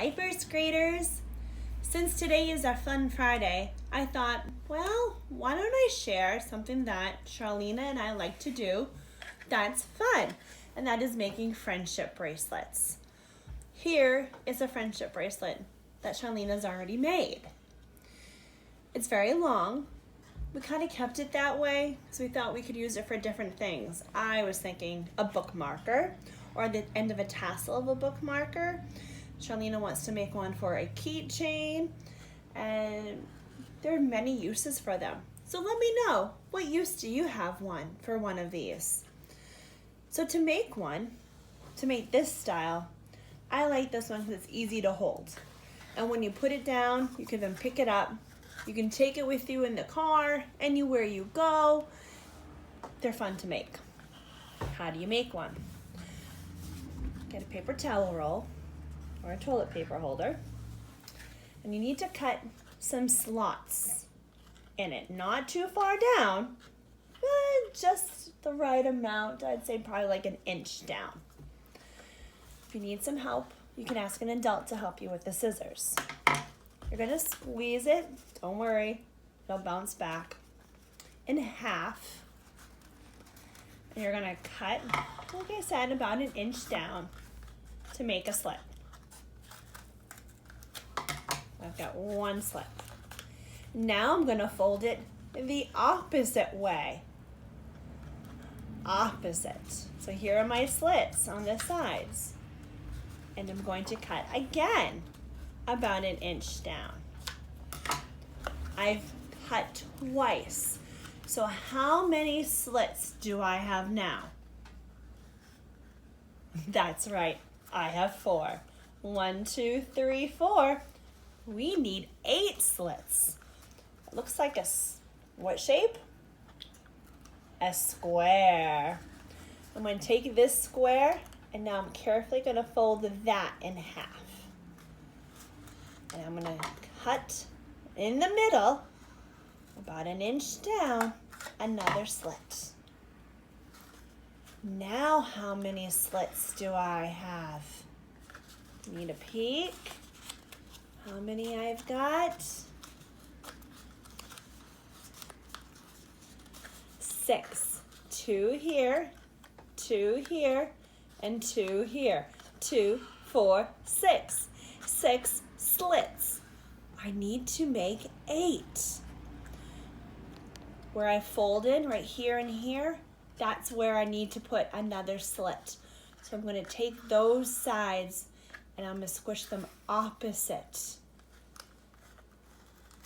Hi, first graders. Since today is a fun Friday, I thought, well, why don't I share something that Charlena and I like to do that's fun, and that is making friendship bracelets. Here is a friendship bracelet that Charlena's already made. It's very long. We kind of kept it that way because we thought we could use it for different things. I was thinking a bookmarker or the end of a tassel of a bookmarker. Charlena wants to make one for a keychain, and there are many uses for them. So let me know, what use do you have one for one of these? So to make one, to make this style, I like this one because it's easy to hold. And when you put it down, you can then pick it up. You can take it with you in the car, anywhere you go. They're fun to make. How do you make one? Get a paper towel roll or a toilet paper holder. And you need to cut some slots in it. Not too far down, but just the right amount. I'd say probably like an inch down. If you need some help, you can ask an adult to help you with the scissors. You're gonna squeeze it, don't worry, it'll bounce back, in half. And you're gonna cut, like I said, about an inch down to make a slit. I've got one slit. Now I'm gonna fold it the opposite way. Opposite. So here are my slits on the sides. And I'm going to cut again about an inch down. I've cut twice. So how many slits do I have now? That's right, I have 4. 1, 2, 3, 4. We need 8 slits. It looks like what shape? A square. I'm going to take this square and now I'm carefully going to fold that in half. And I'm going to cut in the middle, about an inch down, another slit. Now how many slits do I have? Need a peek. How many I've got? 6. 2 here, 2 here, and 2 here. 2, 4, 6. 6 slits. I need to make 8. Where I folded right here and here, that's where I need to put another slit. So I'm going to take those sides and I'm going to squish them opposite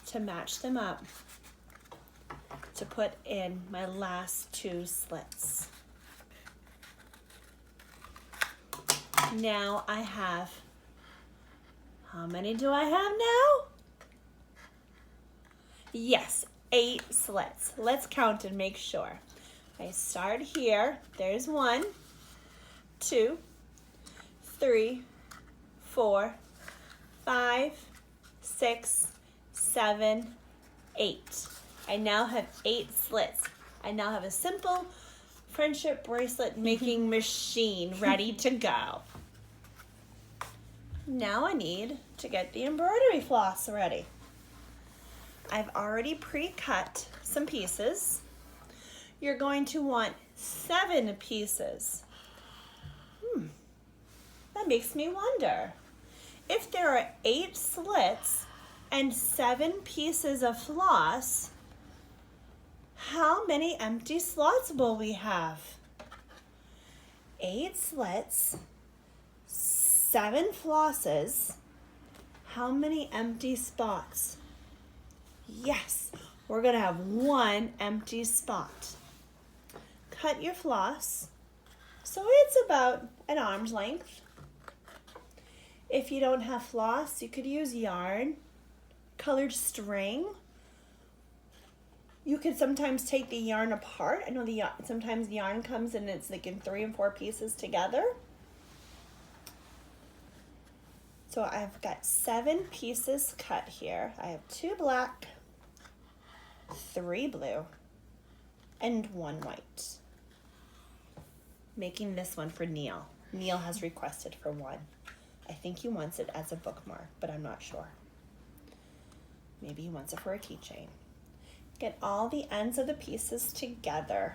to match them up to put in my last 2 slits. Now I have, how many do I have now? Yes, 8 slits. Let's count and make sure. I start here. There's 1, 2, 3, 4, 5, 6, 7, 8. I now have 8 slits. I now have a simple friendship bracelet making machine ready to go. Now I need to get the embroidery floss ready. I've already pre-cut some pieces. You're going to want 7 pieces. That makes me wonder. If there are 8 slits and 7 pieces of floss, how many empty slots will we have? 8 slits, 7 flosses. How many empty spots? Yes, we're going to have 1 empty spot. Cut your floss so it's about an arm's length. If you don't have floss, you could use yarn, colored string. You could sometimes take the yarn apart. I know sometimes the yarn comes and it's like in 3 and 4 pieces together. So I've got 7 pieces cut here. I have 2 black, 3 blue, and 1 white. Making this one for Neil. Neil has requested for one. I think he wants it as a bookmark, but I'm not sure. Maybe he wants it for a keychain. Get all the ends of the pieces together.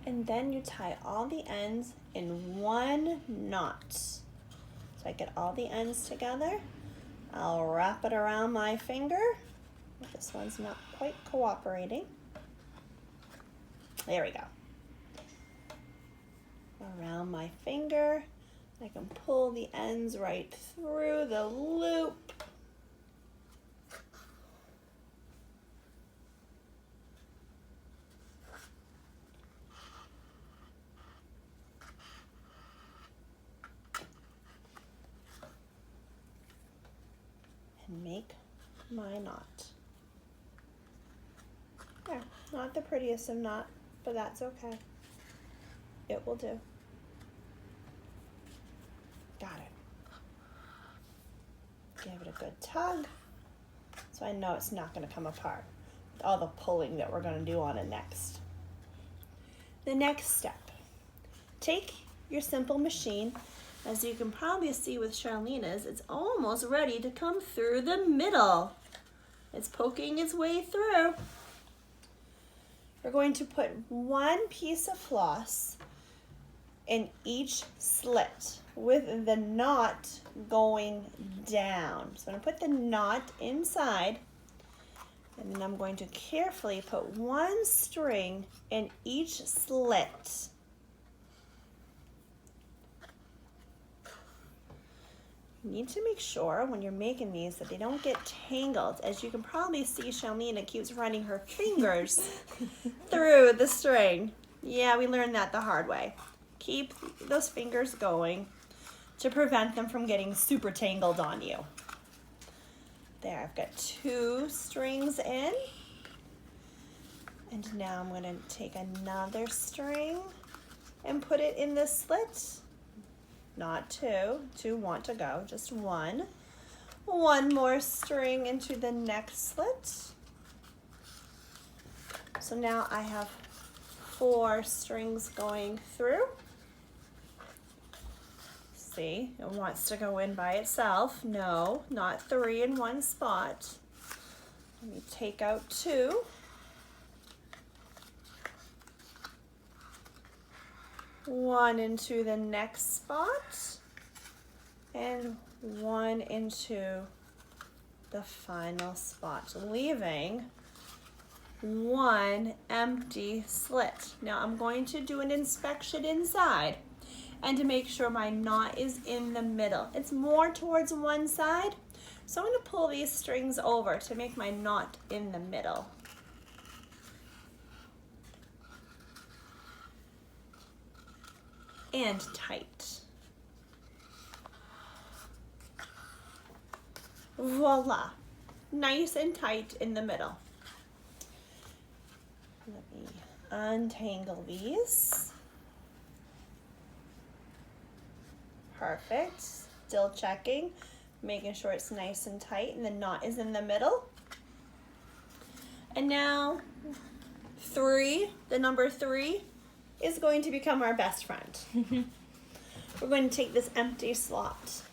And then you tie all the ends in one knot. So I get all the ends together. I'll wrap it around my finger. This one's not quite cooperating. There we go. Around my finger. I can pull the ends right through the loop. And make my knot. There, not the prettiest of knot, but that's okay. It will do. Got it. Give it a good tug so I know it's not going to come apart with all the pulling that we're going to do on it next. The next step, take your simple machine. As you can probably see with Charlena's, it's almost ready to come through the middle. It's poking its way through. We're going to put one piece of floss in each slit with the knot going down. So I'm going to put the knot inside, and then I'm going to carefully put one string in each slit. You need to make sure when you're making these that they don't get tangled. As you can probably see, Charlena keeps running her fingers through the string. Yeah, we learned that the hard way. Keep those fingers going to prevent them from getting super tangled on you. There, I've got 2 strings in. And now I'm going to take another string and put it in the slit. Not 2. 2 want to go, just 1. One more string into the next slit. So now I have 4 strings going through. See, it wants to go in by itself. No, not 3 in one spot. Let me take out 2. One into the next spot, and 1 into the final spot, leaving 1 empty slit. Now I'm going to do an inspection inside and to make sure my knot is in the middle. It's more towards one side, so I'm going to pull these strings over to make my knot in the middle. And tight. Voila, nice and tight in the middle. Let me untangle these. Perfect, still checking, making sure it's nice and tight and the knot is in the middle. And now 3, the number 3, is going to become our best friend. We're going to take this empty slot.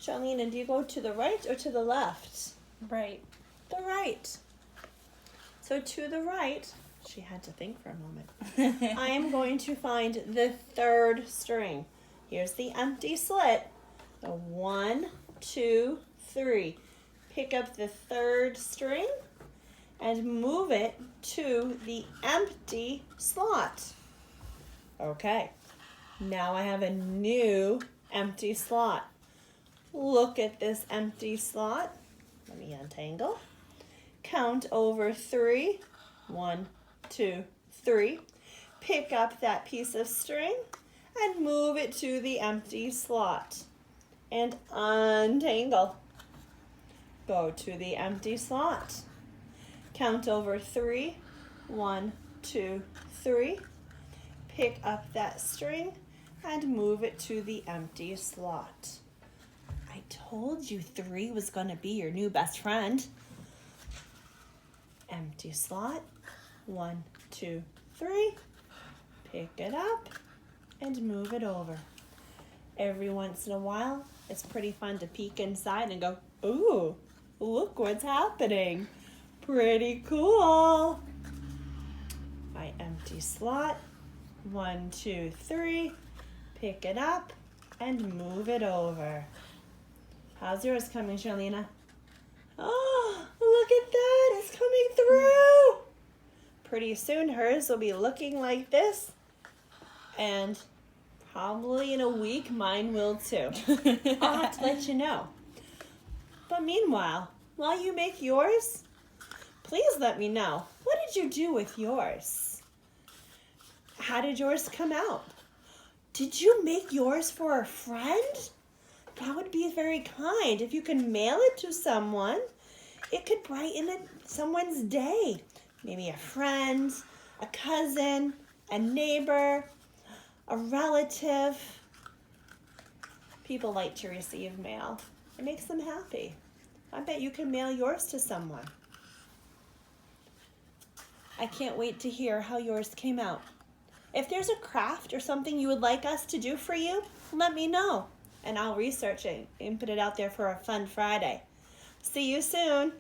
Charlena, do you go to the right or to the left? Right. The right. So to the right, she had to think for a moment. I am going to find the 3rd string. Here's the empty slit. So 1, 2, 3. Pick up the 3rd string and move it to the empty slot. Okay, now I have a new empty slot. Look at this empty slot. Let me untangle. Count over 3. 1, 2, 3. Pick up that piece of string and move it to the empty slot. And untangle. Go to the empty slot. Count over 3. 1, 2, 3. Pick up that string and move it to the empty slot. I told you 3 was going to be your new best friend. Empty slot. 1, 2, 3. pick it up, and move it over. Every once in a while, it's pretty fun to peek inside and go, ooh, look what's happening. Pretty cool. My empty slot, 1, 2, 3, pick it up and move it over. How's yours coming, Charlena? Oh, look at that, it's coming through. Pretty soon hers will be looking like this, and probably in a week mine will too. I'll have to let you know. But meanwhile, while you make yours, please let me know. What did you do with yours? How did yours come out? Did you make yours for a friend? That would be very kind. If you can mail it to someone, it could brighten someone's day. Maybe a friend, a cousin, a neighbor, a relative. People like to receive mail. It makes them happy. I bet you can mail yours to someone. I can't wait to hear how yours came out. If there's a craft or something you would like us to do for you, let me know, and I'll research it and put it out there for a fun Friday. See you soon.